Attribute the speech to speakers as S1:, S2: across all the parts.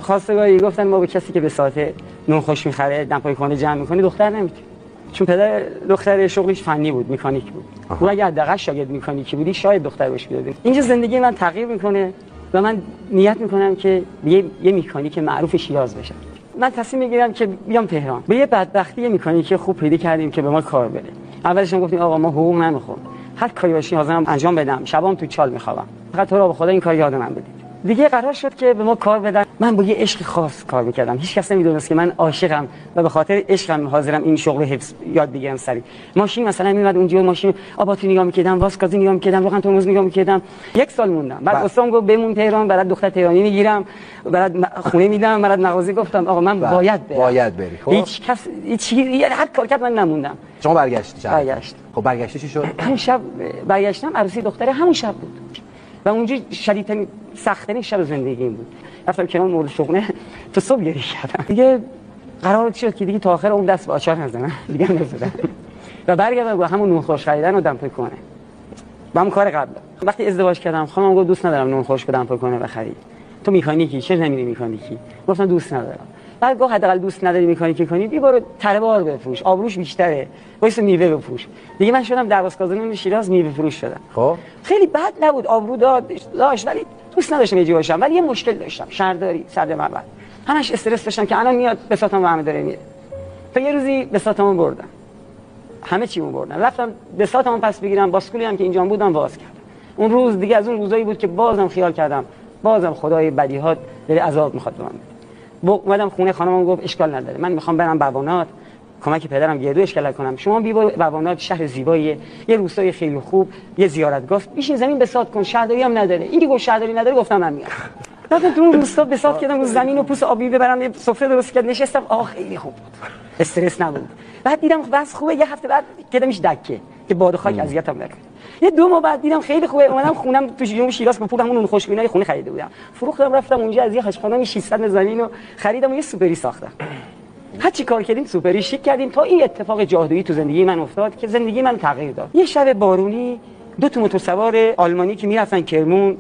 S1: خواستگاری گفتن ما به کسی که به ساعت نونخوش میخره دمپایی خانه جمع میکنه دختر نمیدیم، چون پدر دختر شغلش فنی بود، مکانیک بود. اون اگه حداقل شاگرد مکانیکی بودی شاید دختر بهش میدادیم. اینجا زندگی من تغییر میکنه و من نیت میکنم که یه مکانیک معروف شیراز بشم. من تصمیم میگیرم که بیام تهران. به یه بدبختی یه مکانیک خوب پیدا کردیم که به ما کار بده. اولش هم گفتیم آقا ما حقوق نمیخوام، هر کاری باشه حاضرم انجام بدم، شبام تو چال میخوام، فقط تو را به خدا این کار یاد من بدید. دیگه قرار شد که به ما کار بدن. من با یه عشق خاص کار میکردم، هیچ کس نمیدونست که من عاشقم و به خاطر عشقم حاضرم این شغل حفظ یاد بگیرم. سری ماشین مثلا میومد اونجا، ماشین آباتی نگاه میکردم، واسکازی نگاه میکردم، روغن ترمز نگاه میکردم. یک سال موندم. بعد استاد گفت بمون تهران، بعد دختر تهرانی میگیرم، بعد خونه میدم، بعد مغازه. گفتم آقا من باید
S2: بری. خب
S1: هیچ کس هر کار کرد من نموندم.
S2: شما برگشتی؟
S1: برگشت.
S2: خب برگشتی چی شد؟
S1: همون شب برگشتم، عروسی دختره همون شب بود و اونجا شدیدترین سخت‌ترین شب زندگیم بود. رفتم کنار مورد شغله تو صبح گریه کردم. دیگه قرار شد که دیگه تا آخر اون دست به آچار نزنم، دیگه نزدم و برگردم با همون نون خوش خریدن و دمپایی کنه. با همون کار قبل. وقتی ازدواج کردم خانمم گفت دوست ندارم نون خوش بدم دمپایی کنه بخری، تو مکانیکی چه نمیری مکانیکی؟ گفتم دوست ندارم. بعد گفت حداقل دوست نداری مکانیکی کنی بی برو تره بار بفروش، آبروش بیشتره، وایس میوه بفروش. دیگه من شدم دربازکازان شیراز، میوه فروش شدم.
S2: خب
S1: خیلی بد نبود، آبرو داشت ولی دوست نداشتم یه باشم. ولی یه مشکل داشتم، شهرداری سرد معبد، همش استرس داشتم که الان میاد بساطم و همه داره میره. تا یه روزی بساطمو بردم، همه چیمو بردم، رفتم بساطمو پس بگیرم، باسکولی هم که اینجا بودم باز کردم. اون روز دیگه از اون روزایی بود که بازم خیال کردم بازم خدای بدیهات داره عذاب میخواد به من بده. اومدم خونه، خانمم گفت اشکال نداره، من میخوام برم بوانات کمک پدرم گردو اشکال کنم، شما بی برو بوانات، شهر زیباییه، یه روستای خیلی خوب، یه زیارتگاه، بشین زمین بساط کن، شهرداری هم نداره. این که گفت شهرداری نداره گفتم من میام. رفتم تو اون روستا بساط کردم، روز زمین و پوست آبی ببرم، یه سفره درست کردم، نشستم. خیلی خوب بود، استرس نبود. بعد دیدم بس خوبه، یه هفته بعد کردمش دکه که باد و خاک اذیتم نکنه. یه 2 ماه بعد دیدم خیلی خوبه، اومدم خونم تو جنوب شیراز با پولم اون خوشبینای خونه خریده بودم، فروختم، رفتم اونجا از یه خشخانه 600 زمین رو خریدم و یه سوپری ساختم. هر چی کار کردیم سوپری شیک کردیم تا این اتفاق جادویی تو زندگی من افتاد که زندگی من تغییر داد. یه شب بارونی 2 تا موتورسوار آلمانی که میرفتن کرمون،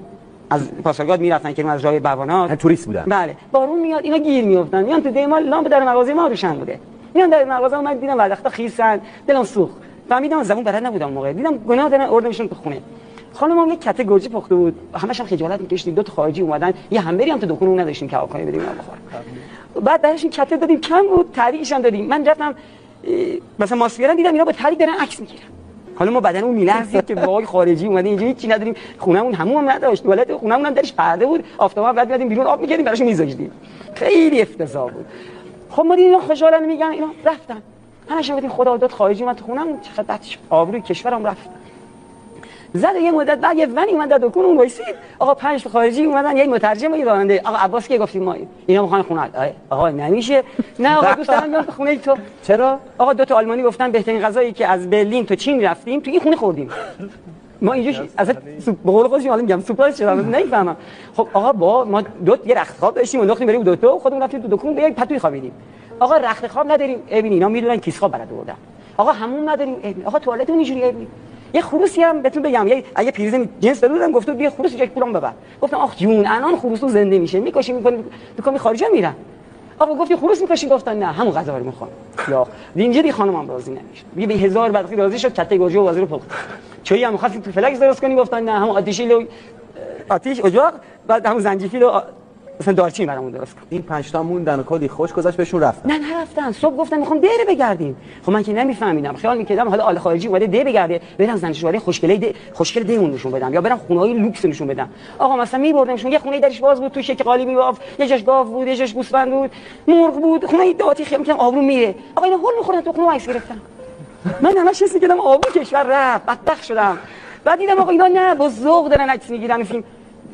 S1: از پاسارگاد میرفتن کرمون از راه بوانات،
S2: توریست بودن.
S1: بله، بارون میاد اینا گیر میافتن، میان تو دیمال لامپ در مغازه ما روشن بوده، میان در مغازه اومد دیدم وقتا خیسن، دلم سوخت، فهمیدم زبون بلد نبودم موقع، دیدم گناه دارن، آوردمشون تو خونه. خانمم یک کته گرجی پخته بود، همش هم خجالت می‌کشیدیم، 2 تا خارجی اومدن، یه همبری هم تو دکون نداشتیم که آقای بدیم بخور. بعد درش این کته دادیم، کم بود، تعریقش هم دادیم. من رفتم مثلا ماسپیران دیدم اینا با تعریق دارن عکس میگیرن. حالا ما بدنمون میلرزید که وای خارجی اومده اینجا، هیچی نداریم، خونمون همون هم نداشت، توالت خونمون هم درش پرده بود، آفتاب بعد میادیم بیرون آب می‌کردیم براشون می‌ذاشتیم. خیلی افتضاح بود. خب ما دیدیم اینا خوشحالن میگن، اینا رفتن. همش گفتیم خدا داد خارجی اومد خونمون، چقدر بد آبروی کشورم رفت. زد یه مدت بعد یه ونی اومد در دکون اون وایسید، آقا 5 تا خارجی اومدن، یک مترجم و یه راننده. آقا عباس که گفتیم ما اینا میخوان خونه. آقا نمیشه، نه آقا دوست دارم بیام تو خونه تو.
S2: چرا؟
S1: آقا 2 تا آلمانی گفتن بهترین غذایی که از برلین تا چین رفتیم تو این خونه خوردیم. ما اینجا از به قول خودش حالا میگم سورپرایز شدم، نمیفهمم. خب آقا با ما یه رخت خواب داشتیم، انداختیم بریم دو خودمون رفتیم تو دکون به یک پتوی خوابیدیم. آقا رخت خواب نداریم، ببین اینا میدونن کیس خواب برات آوردن. آقا همون نداریم، آقا توالتمون اینجوریه. یه خروسی هم بهتون بگم، یه پریزم جنس دادم، گفت بیا خروس یک پولم ببر. گفتم آخ جون الان خروسو زنده میشه، میکشی میکنی دکان خارجی میرن. آقا گفتی خروس میکشی، گفتن نه همون غذا رو میخوام. یا اینجا دی خانمم راضی نمیشه، میگه به 1000 بعد راضی شد، کته گوجه و وزیر پخت. چایی هم خواستیم تو فلکس درست کنی، گفتن نه همون آتیش اجاق بعد همون زنجفیل و مثلا دارچین برامون درست کن.
S2: این 5 تا موندن و کلی خوش گذشت بهشون رفتن.
S1: نه نرفتن، صبح گفتن میخوام دیره بگردیم. خب من که نمیفهمیدم، خیال میکردم حالا آل خارجی اومده دی بگرده، برم زنجشواره خوشگل دیمون نشون بدم یا برم خونه‌های لوکس نشون بدم. آقا مثلا میبردمشون یه خونه درش باز بود، تو شکل قالیبی باف، یه جاش گاو بود، یه جاش گوسفند بود، مرغ بود، خونه داتی خیال میکردم آبرو میره. آقا اینا هول میخورن تو خونه عکس گرفتن. من همش حس میکردم آبرو کشور رفت، بدبخت شدم. بعد دیدم آقا اینا نه با ذوق دارن عکس میگیرن فیلم.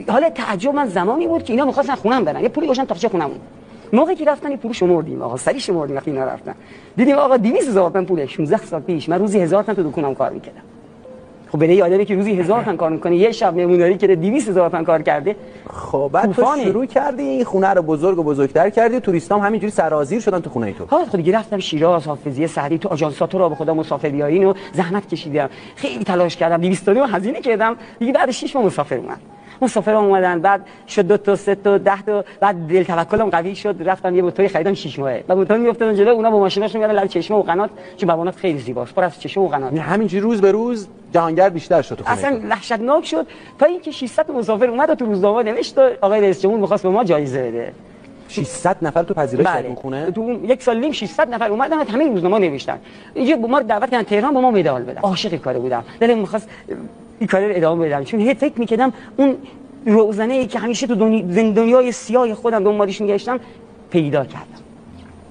S1: حالا تعجب من زمانی بود که اینا می‌خواستن خونم برن، یه پولی گوشن تاخچه خونمون. موقعی که رفتن این پولو شمردیم، آقا سری شمردیم. وقتی اینا رفتن دیدیم آقا 200,000 تومان پول 16 سال پیش من روزی 1000 تومان تو دکونم کار می‌کردم. خب برای آدمی که روزی 1000 تومان کار می‌کنه یه شب مهمونداری که 200,000 تومان کار کرده.
S2: خب بعد تو شروع کردی این خونه رو بزرگ و بزرگتر کردی، توریستام همینجوری سرازیر شدن تو خونه تو.
S1: ها خب دیگه رفتم شیراز، حافظیه سعدی، تو آژانسات رو به خدا مسافر بیارین و زحمت کشیدم، خیلی تلاش کردم، 200 تومان هزینه کردم. دیگه بعد 6 ماه مسافر اومد. مسافرام اومدن، بعد شد 2 تا 3 تا 10 تا، بعد دل توکلم قوی شد، رفتم یه موتوری خریدم 6 ماهه. بعد موتور میافتادن جلو، اونا با ماشیناشون میارن لب چشمه و قنات، چون بوانات خیلی زیباست، پر از چشمه و قنات.
S2: همینجوری روز به روز جهانگرد بیشتر شد تو خونه.
S1: اصلا وحشتناک شد تا اینکه 600 مسافر اومد و تو روزنامه نوشت آقای رئیس جمهور می‌خواست به ما جایزه بده.
S2: 600 نفر تو پذیرش
S1: بله.
S2: اون خونه
S1: تو یک سال نیم 600 نفر اومدن، همه روزنامه نوشتن اینجا ما رو دعوت کردن تهران، با ما مدال بدن. عاشق کار بودم، دلم می‌خواست این کار رو ادامه بدم، چون هی فکر می‌کردم اون روزنه‌ای که همیشه تو دنیای سیاه خودم دنبالش می‌گشتم پیدا کردم.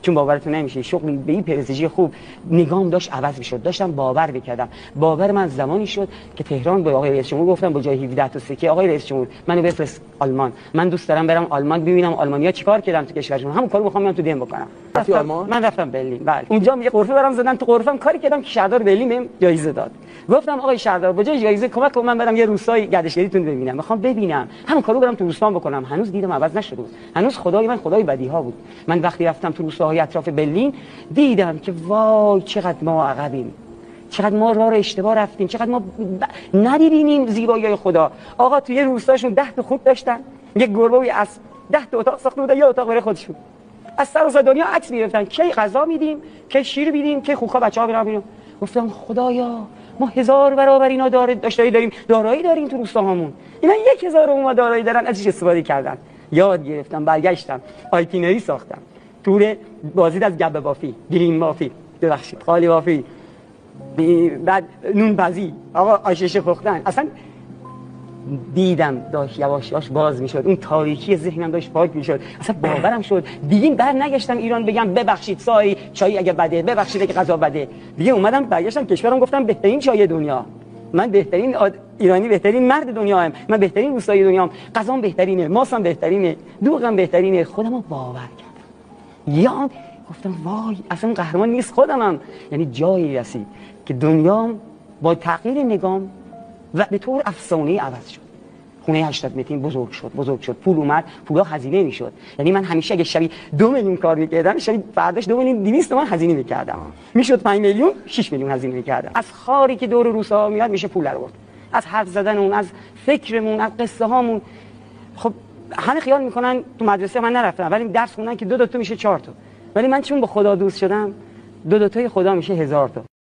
S1: چون باورتون نمیشه شغلی به این پرستیژی خوب نگام داشت عوض میشد، داشتم باور میکردم. باور من زمانی شد که تهران به آقای رئیس جمهور گفتم با جای 17 تا سکه آقای رئیس جمهور منو بفرست آلمان، من دوست دارم برم آلمان ببینم آلمانیا چیکار کردن تو کشورشون، همون کارو میخوام تو دیم بکنم.
S2: رفتی آلمان؟
S1: من رفتم برلین. بله اونجا یه غرفه برام زدن، تو غرفم کاری کردم که شهردار برلین بهم جایزه داد. گفتم آقای شهردار با جای جایزه کمک کن من برم یه روستای گردشگریتون ببینم، میخوام ببینم همون کارو برم تو روستام بکنم. هنوز دیدم عوض نشده بود، هنوز خدای من خدای بدیها بود. من وقتی رفتم تو روستاهای اطراف برلین دیدم که وای چقدر ما عقبیم، چقدر ما راه رو اشتباه رفتیم، چقدر ما نمی‌بینیم زیبایی خدا. آقا توی روستاشون 10 تا خوک داشتن، یک گربه و از 10 تا اتاق ساخته بودن، یه اتاق برای خودشون. از سر دنیا عکس می‌گرفتن، کی غذا میدیم، کی شیر میدیم، کی خوکا بچه‌ها برن بیرون. گفتم خدایا ما 1000 برابر اینا دارایی داریم تو روستاهامون، اینا 1000 ما دارایی دارن، ازش استفاده کردن. یاد گرفتم، برگشتم، آیتینری ساختم، تور بازدید از گبه بافی، گرین بافی، ببخشید خالی بافی، بعد نون پزی، آقا آشش پختن. اصلا دیدم داشت یواش یواش باز میشد، اون تاریکی ذهنم داشت پاک میشد، اصلا باورم شد. دیگه بر نگشتم ایران بگم ببخشید چای اگه بده، ببخشید اگه غذا بده. دیگه اومدم برگشتم کشورم، گفتم بهترین چای دنیا، من بهترین ایرانی، بهترین مرد دنیاام، من بهترین روستایی دنیام، غذام بهترینه، ماسم بهترینه، دوغم بهترینه. خودمو باور کردم. یا گفتم وای اصلا قهرمان نیست خودمم، یعنی جایی رسید که دنیام با تغییر نگام و به طور افسانه‌ای عوض شد. خونه 80 متری بزرگ شد، پول اومد، پولا هزینه میشد. یعنی من همیشه اگه شبی 2 میلیون کار میکردم، شبی فرداش 2 میلیون 200 تومن هزینه میکردم، میشد 5 میلیون 6 میلیون هزینه میکردم. از خاری که دور روسا میاد میشه پول در آورد، از حرف زدن اون، از فکرمون، از قصه هامون. خب همه خیال میکنن تو مدرسه من نرفتم ولی درس خوندن که 2 تا میشه 4 تا، ولی من چون با خدا دوست شدم 2 تای خدا میشه 1000 تا.